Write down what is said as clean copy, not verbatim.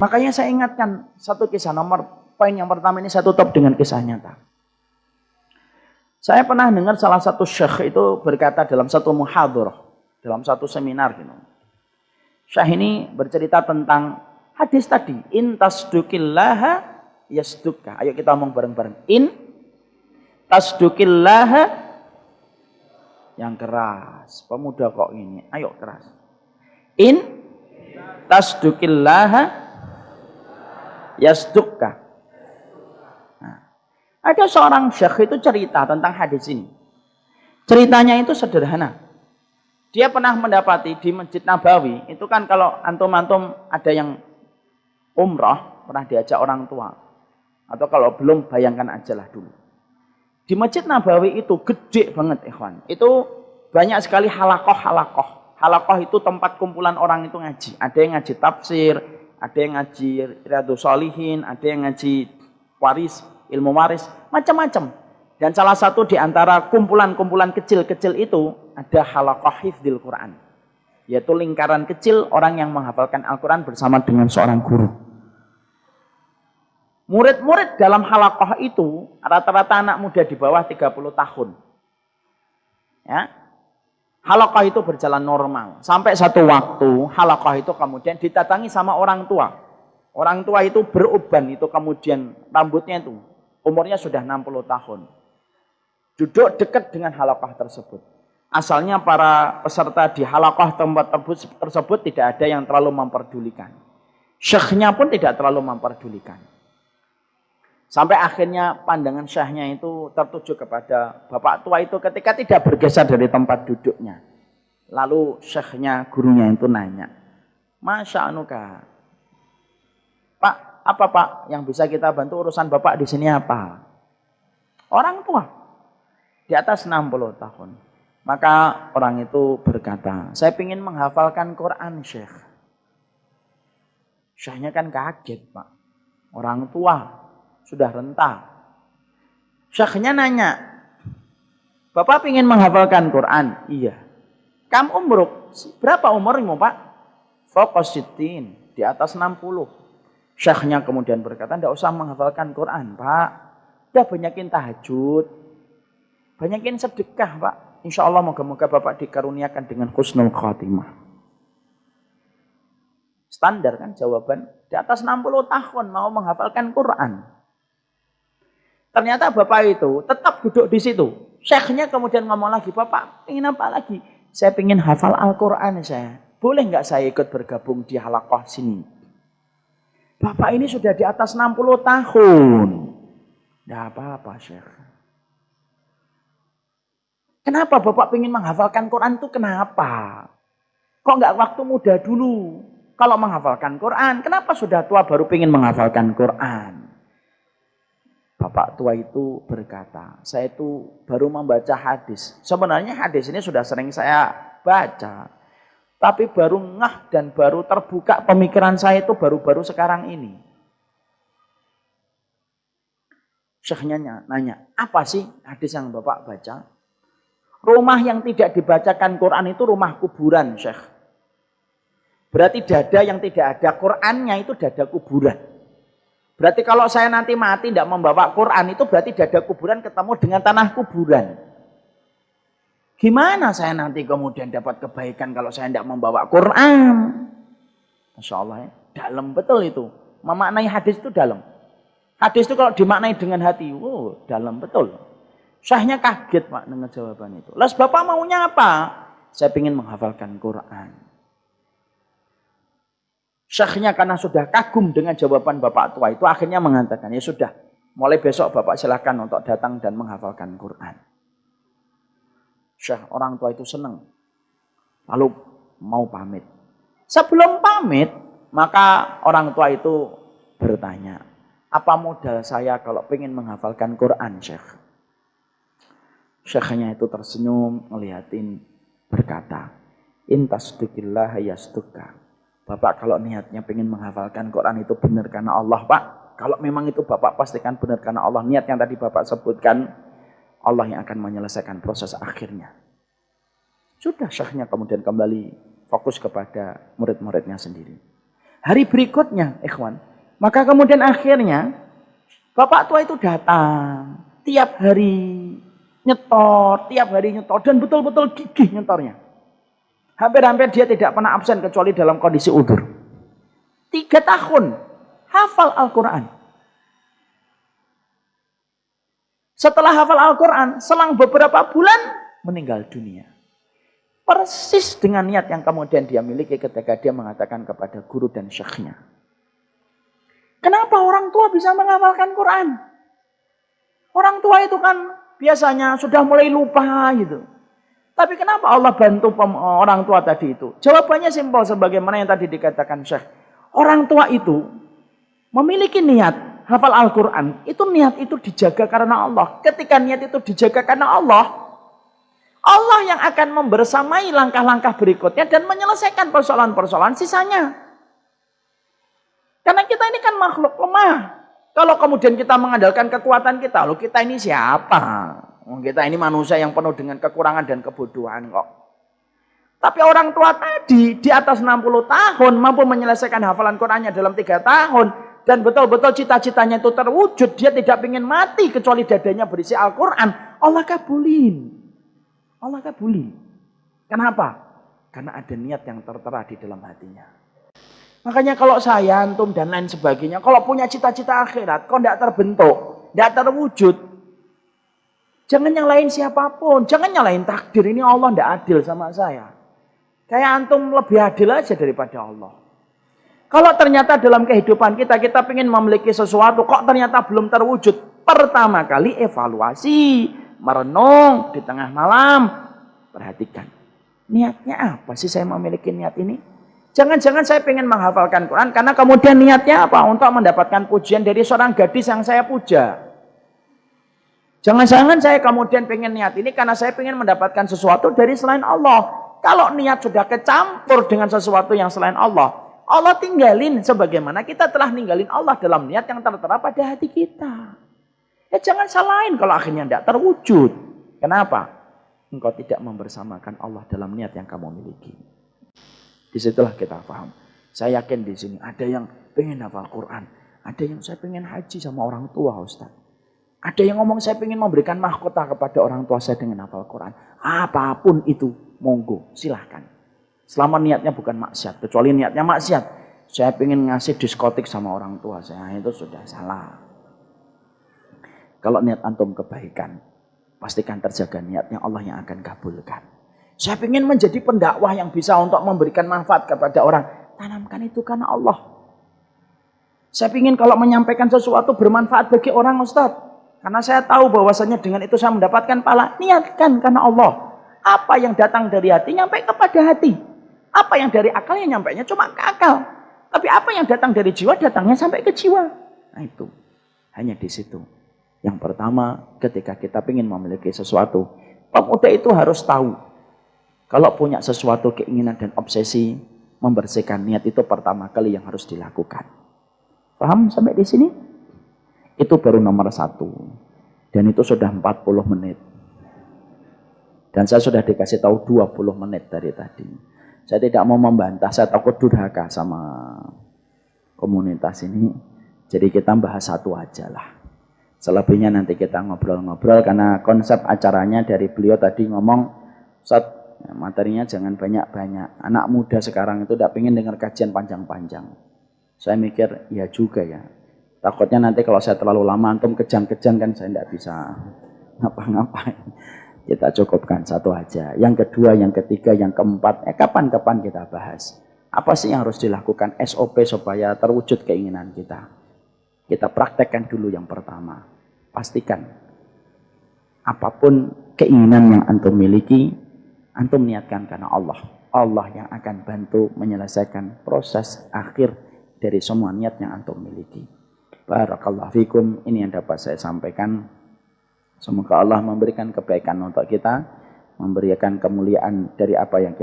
Makanya saya ingatkan satu kisah, poin yang pertama ini saya tutup dengan kisah nyata. Saya pernah dengar salah satu syekh itu berkata dalam satu muhadharah, dalam satu seminar gitu. Syekh ini bercerita tentang hadis tadi, in tasduqillaha yasdukka. Ayo kita ngomong bareng-bareng. In tasduqillaha, yang keras. Pemuda kok ini? Ayo keras. In tasduqillaha yasdukka. Ada seorang syekh itu cerita tentang hadis ini. Ceritanya itu sederhana. Dia pernah mendapati di Masjid Nabawi, itu kan kalau antum-antum ada yang umrah, pernah diajak orang tua. Atau kalau belum, bayangkan aja lah dulu. Di Masjid Nabawi itu gede banget, ikhwan. Itu banyak sekali halakoh-halakoh. Halakoh itu tempat kumpulan orang itu ngaji. Ada yang ngaji tafsir, ada yang ngaji Riyadhus Shalihin, ada yang ngaji waris, ilmu waris, macam-macam. Dan salah satu di antara kumpulan-kumpulan kecil-kecil itu ada halakoh hifdzil Quran, yaitu lingkaran kecil orang yang menghafalkan Al-Quran bersama dengan seorang guru. Murid-murid dalam halakoh itu rata-rata anak muda di bawah 30 tahun. Ya. Halakoh itu berjalan normal. Sampai satu waktu halakoh itu kemudian didatangi sama orang tua. Orang tua itu beruban, itu kemudian rambutnya itu umurnya sudah 60 tahun. Duduk dekat dengan halakoh tersebut. Asalnya para peserta di halakoh tempat tersebut tidak ada yang terlalu memperdulikan. Syekhnya pun tidak terlalu memperdulikan. Sampai akhirnya pandangan syekhnya itu tertuju kepada bapak tua itu ketika tidak bergeser dari tempat duduknya. Lalu syekhnya, gurunya itu nanya, Masya anuka, Pak, apa Pak yang bisa kita bantu urusan Bapak di sini apa? Orang tua di atas 60 tahun. Maka orang itu berkata, saya ingin menghafalkan Quran, Syekh. Syekhnya kan kaget, Pak. Orang tua sudah renta. Syekhnya nanya, Bapak ingin menghafalkan Quran? Iya. Kam umruk? Berapa umurmu, Pak? Faqasitin, di atas 60. Syekhnya kemudian berkata, tidak usah menghafalkan Quran, Pak. Udah banyakin tahajud, banyakin sedekah, Pak. Insya Allah moga-moga Bapak dikaruniakan dengan husnul khatimah. Standar kan jawaban, di atas 60 tahun mau menghafalkan Quran. Ternyata Bapak itu tetap duduk di situ. Syekhnya kemudian ngomong lagi, Bapak ingin apa lagi? Saya ingin hafal Al-Quran saya. Boleh nggak saya ikut bergabung di halakoh sini? Bapak ini sudah di atas 60 tahun. Tidak apa-apa, Syekh. Kenapa Bapak ingin menghafalkan Quran itu kenapa? Kok nggak waktu muda dulu? Kalau menghafalkan Quran, kenapa sudah tua baru ingin menghafalkan Quran? Bapak tua itu berkata, saya itu baru membaca hadis. Sebenarnya hadis ini sudah sering saya baca. Tapi baru ngah dan baru terbuka pemikiran saya itu baru-baru sekarang ini. Syekhnya nanya, apa sih hadis yang Bapak baca? Rumah yang tidak dibacakan Quran itu rumah kuburan, Syekh. Berarti dada yang tidak ada Qurannya itu dada kuburan. Berarti kalau saya nanti mati tidak membawa Quran itu berarti dada kuburan ketemu dengan tanah kuburan. Gimana saya nanti kemudian dapat kebaikan kalau saya tidak membawa Quran? Masya Allah ya, dalam betul itu. Memaknai hadis itu dalam. Hadis itu kalau dimaknai dengan hati, dalam betul. Syekhnya kaget Pak dengan jawaban itu. Lalu Bapak maunya apa? Saya ingin menghafalkan Quran. Syekhnya karena sudah kagum dengan jawaban Bapak tua itu akhirnya mengatakan, ya sudah, mulai besok Bapak silakan untuk datang dan menghafalkan Quran. Syekh orang tua itu senang. Lalu mau pamit. Sebelum pamit, maka orang tua itu bertanya, apa modal saya kalau ingin menghafalkan Quran, Syekh? Syekhnya itu tersenyum, ngeliatin, berkata, intasdukillah yasdukka. Bapak kalau niatnya pengen menghafalkan Quran itu benar karena Allah, Pak. Kalau memang itu Bapak pastikan benar karena Allah. Niat yang tadi Bapak sebutkan, Allah yang akan menyelesaikan proses akhirnya. Sudah, syekhnya kemudian kembali fokus kepada murid-muridnya sendiri. Hari berikutnya, ikhwan. Maka kemudian akhirnya, bapak tua itu datang. Tiap hari nyetor, dan betul-betul gigih nyetornya. Hampir-hampir dia tidak pernah absen kecuali dalam kondisi udzur. 3 tahun hafal Al-Quran. Setelah hafal Al-Quran, selang beberapa bulan meninggal dunia. Persis dengan niat yang kemudian dia miliki ketika dia mengatakan kepada guru dan syekhnya. Kenapa orang tua bisa menghafalkan Quran? Orang tua itu kan biasanya sudah mulai lupa gitu. Tapi kenapa Allah bantu orang tua tadi itu? Jawabannya simpel sebagaimana yang tadi dikatakan Syekh. Orang tua itu memiliki niat hafal Al-Quran. Itu niat itu dijaga karena Allah. Ketika niat itu dijaga karena Allah, Allah yang akan membersamai langkah-langkah berikutnya dan menyelesaikan persoalan-persoalan sisanya. Karena kita ini kan makhluk lemah. Kalau kemudian kita mengandalkan kekuatan kita, loh kita ini siapa? Kita ini manusia yang penuh dengan kekurangan dan kebodohan kok. Tapi orang tua tadi di atas 60 tahun mampu menyelesaikan hafalan Qurannya dalam 3 tahun. Dan betul-betul cita-citanya itu terwujud. Dia tidak ingin mati kecuali dadanya berisi Al-Quran. Allah kabulin. Allah kabulin. Kenapa? Karena ada niat yang tertera di dalam hatinya. Makanya kalau saya, antum dan lain sebagainya, kalau punya cita-cita akhirat, kok tidak terbentuk, tidak terwujud, jangan nyalain siapapun, jangan nyalain takdir. Ini Allah tidak adil sama saya. Kayak antum lebih adil aja daripada Allah. Kalau ternyata dalam kehidupan kita ingin memiliki sesuatu, kok ternyata belum terwujud, pertama kali evaluasi, merenung di tengah malam, perhatikan. Niatnya apa sih saya memiliki niat ini? Jangan-jangan saya ingin menghafalkan Quran karena kemudian niatnya apa? Untuk mendapatkan pujian dari seorang gadis yang saya puja. Jangan-jangan saya kemudian ingin niat ini karena saya ingin mendapatkan sesuatu dari selain Allah. Kalau niat sudah kecampur dengan sesuatu yang selain Allah, Allah tinggalin sebagaimana kita telah ninggalin Allah dalam niat yang tertera pada hati kita. Ya jangan salahin kalau akhirnya tidak terwujud. Kenapa? Engkau tidak membersamakan Allah dalam niat yang kamu miliki. Disitulah kita paham. Saya yakin di sini ada yang pengen hafal Quran. Ada yang saya pengen haji sama orang tua Ustaz. Ada yang ngomong saya pengen memberikan mahkota kepada orang tua saya dengan hafal Quran. Apapun itu, monggo, silahkan. Selama niatnya bukan maksiat. Kecuali niatnya maksiat. Saya pengen ngasih diskotik sama orang tua saya. Itu sudah salah. Kalau niat antum kebaikan, pastikan terjaga niatnya Allah yang akan kabulkan. Saya ingin menjadi pendakwah yang bisa untuk memberikan manfaat kepada orang. Tanamkan itu karena Allah. Saya ingin kalau menyampaikan sesuatu bermanfaat bagi orang Ustaz. Karena saya tahu bahwasanya dengan itu saya mendapatkan pahala. Niatkan karena Allah. Apa yang datang dari hati, nyampe kepada hati. Apa yang dari akalnya, nyampainya cuma ke akal. Tapi apa yang datang dari jiwa, datangnya sampai ke jiwa. Nah itu. Hanya di situ. Yang pertama, ketika kita ingin memiliki sesuatu, pemuda itu harus tahu. Kalau punya sesuatu keinginan dan obsesi, membersihkan niat itu pertama kali yang harus dilakukan. Paham sampai di sini? Itu baru nomor 1. Dan itu sudah 40 menit. Dan saya sudah dikasih tahu 20 menit dari tadi. Saya tidak mau membantah, saya takut durhaka sama komunitas ini. Jadi kita bahas satu aja lah. Selebihnya nanti kita ngobrol-ngobrol karena konsep acaranya dari beliau tadi ngomong, Ustaz, materinya jangan banyak-banyak. Anak muda sekarang itu tidak ingin dengar kajian panjang-panjang. Saya mikir, ya juga ya. Takutnya nanti kalau saya terlalu lama, antum kejang-kejang kan saya tidak bisa ngapa-ngapain. Kita cukupkan satu aja. Yang kedua, yang ketiga, yang keempat, kapan-kapan kita bahas. Apa sih yang harus dilakukan SOP supaya terwujud keinginan kita? Kita praktekkan dulu yang pertama. Pastikan apapun keinginan yang antum miliki, antum niatkan karena Allah. Allah yang akan bantu menyelesaikan proses akhir dari semua niat yang antum miliki. Barakallahu fikum. Ini yang dapat saya sampaikan. Semoga Allah memberikan kebaikan untuk kita, memberikan kemuliaan dari apa yang kita